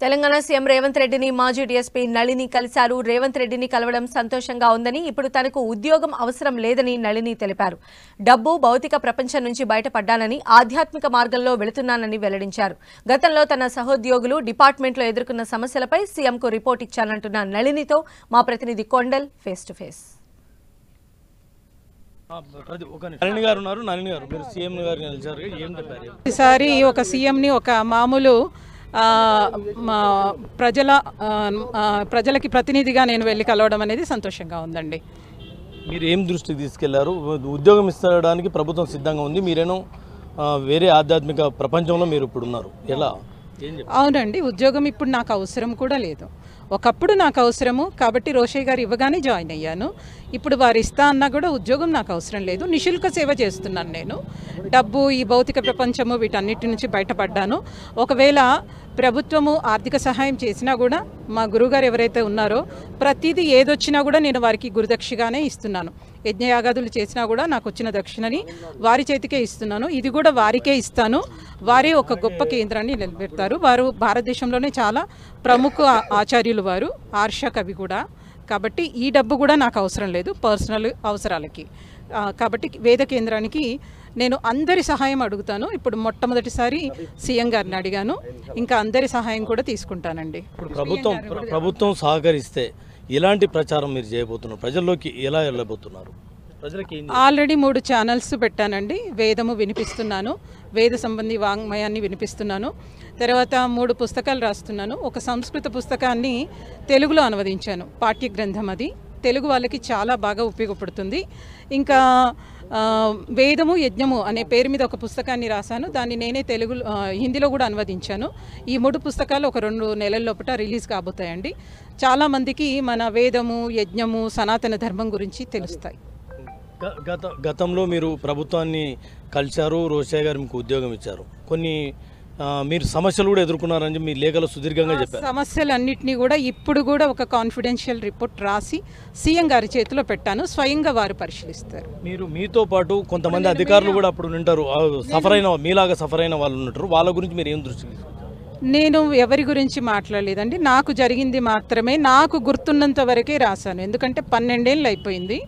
Telangana CM Revanth రెడ్డిని మాజీ DSP Nalini కలిశారు. రేవంత్ రెడ్డిని కలవడం సంతోషంగా ఉందని, ఇప్పుడు తనకు ఉద్యోగం అవసరం లేదని నళిని తెలిపారు. డబ్బు, భౌతిక ప్రపంచం నుంచి బయటపడ్డానని, ఆధ్యాత్మిక మార్గంలో వెళుతున్నానని వెల్లడించారు. గతంలో తన సహోద్యోగులు డిపార్ట్మెంట్లో ఎదుర్కొన్న సమస్యలపై సీఎంకు రిపోర్ట్ ఇచ్చానంటున్న నళినితో మా ప్రతినిధి కొండల్ ఫేస్ టు ఫేస్. ఈసారి ఒక సీఎంని ఒక మామూలు ప్రజలకి ప్రతినిధిగా నేను వెళ్ళి కలవడం అనేది సంతోషంగా ఉందండి. మీరు ఏం దృష్టికి తీసుకెళ్లారు? ఉద్యోగం ఇస్తడానికి ప్రభుత్వం సిద్ధంగా ఉంది, మీరేనో వేరే ఆధ్యాత్మిక ప్రపంచంలో మీరు ఇప్పుడు ఉన్నారు, ఎలా? అవునండి, ఉద్యోగం ఇప్పుడు నాకు అవసరం కూడా లేదు. ఒకప్పుడు నాకు అవసరము కాబట్టి రోషయ్య గారు ఇవ్వగానే జాయిన్ అయ్యాను. ఇప్పుడు వారు ఇస్తా అన్నా కూడా ఉద్యోగం నాకు అవసరం లేదు. నిశుల్క సేవ చేస్తున్నాను నేను. డబ్బు, ఈ భౌతిక ప్రపంచము వీటన్నిటి నుంచి బయటపడ్డాను. ఒకవేళ ప్రభుత్వము ఆర్థిక సహాయం చేసినా కూడా మా గురువుగారు ఎవరైతే ఉన్నారో ప్రతిదీ ఏదొచ్చినా కూడా నేను వారికి గురుదక్షిగానే ఇస్తున్నాను. యజ్ఞయాగాదులు చేసినా కూడా నాకు వచ్చిన దక్షిణని వారి చేతికే ఇస్తున్నాను. ఇది కూడా వారికే ఇస్తాను. వారే ఒక గొప్ప కేంద్రాన్ని నిలబెడతారు. వారు భారతదేశంలోనే చాలా ప్రముఖ ఆచార్యులు, వారు ఆర్ష కవి కూడా. కాబట్టి ఈ డబ్బు కూడా నాకు అవసరం లేదు పర్సనల్ అవసరాలకి. కాబట్టి వేద కేంద్రానికి నేను అందరి సహాయం అడుగుతాను. ఇప్పుడు మొట్టమొదటిసారి సీఎం గారిని అడిగాను, ఇంకా అందరి సహాయం కూడా తీసుకుంటానండి. ప్రభుత్వం సహకరిస్తే ఎలాంటి ప్రచారం మీరు చేయబోతున్నారు? ప్రజల్లోకి ఎలా వెళ్ళబోతున్నారు? ఆల్రెడీ 3 ఛానల్స్ పెట్టానండి. వేదము వినిపిస్తున్నాను, వేద సంబంధి వాంగ్మయాన్ని వినిపిస్తున్నాను. తర్వాత 3 పుస్తకాలు రాస్తున్నాను. ఒక సంస్కృత పుస్తకాన్ని తెలుగులో అనువదించాను, పాఠ్య గ్రంథం. అది తెలుగు వాళ్ళకి చాలా బాగా ఉపయోగపడుతుంది. ఇంకా వేదము యజ్ఞము అనే పేరు మీద ఒక పుస్తకాన్ని రాశాను. దాన్ని నేనే హిందీలో కూడా అనువదించాను. ఈ 3 పుస్తకాలు ఒక 2 నెలల లోపల రిలీజ్ కాబోతాయండి. చాలామందికి మన వేదము, యజ్ఞము, సనాతన ధర్మం గురించి తెలుస్తాయి. గతంలో మీరు ప్రభుత్వాన్ని కలిశారు, రోషయ్య గారు మీకు ఉద్యోగం ఇచ్చారు. కొన్ని మీరు సమస్యలు కూడా ఎదుర్కొన్నారని మీ లేఖలో సుదీర్ఘంగా చెప్పారు. సమస్యలన్నింటినీ కూడా ఇప్పుడు కూడా ఒక కాన్ఫిడెన్షియల్ రిపోర్ట్ రాసి సీఎం గారి చేతిలో పెట్టాను. స్వయంగా వారు పరిశీలిస్తారు. మీతో పాటు కొంతమంది అధికారులు కూడా అప్పుడు ఉంటారు, మీలాగా సఫర్ అయిన వాళ్ళు ఉంటారు. వాళ్ళ గురించి మీరు ఏం దృష్టి? నేను ఎవరి గురించి మాట్లాడలేదండి. నాకు జరిగింది మాత్రమే నాకు గుర్తున్నంత వరకే రాశాను. ఎందుకంటే 12 ఏళ్ళు అయిపోయింది,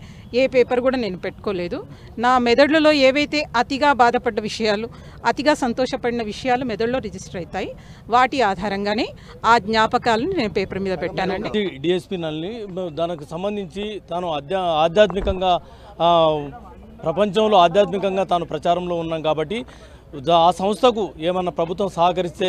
ఏ పేపర్ కూడా నేను పెట్టుకోలేదు. నా మెదడులో ఏవైతే అతిగా బాధపడ్డ విషయాలు, అతిగా సంతోషపడిన విషయాలు మెదడులో రిజిస్టర్ అవుతాయి. వాటి ఆధారంగానే ఆ జ్ఞాపకాలను నేను పేపర్ మీద పెట్టానండి. డిఎస్పీ నళిని దానికి సంబంధించి తాను ఆధ్యాత్మికంగా ప్రపంచంలో ఆధ్యాత్మికంగా తాను ప్రచారంలో ఉన్నాం కాబట్టి ఆ సంస్థకు ఏమన్నా ప్రభుత్వం సహకరిస్తే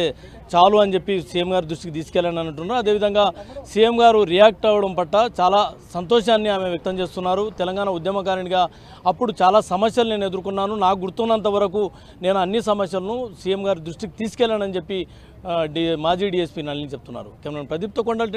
చాలు అని చెప్పి సీఎం గారి దృష్టికి తీసుకెళ్ళాలని అంటున్నారు. అదేవిధంగా సీఎం గారు రియాక్ట్ అవ్వడం పట్ల చాలా సంతోషాన్ని ఆమె వ్యక్తం చేస్తున్నారు. తెలంగాణ ఉద్యమకారిణిగా అప్పుడు చాలా సమస్యలు నేను ఎదుర్కొన్నాను, నాకు గుర్తున్నంత వరకు నేను అన్ని సమస్యలను సీఎం గారి దృష్టికి తీసుకెళ్ళానని చెప్పి మాజీ డిఎస్పీ నళిని చెప్తున్నారు. కెమెరా ప్రదీప్తో కొండల్.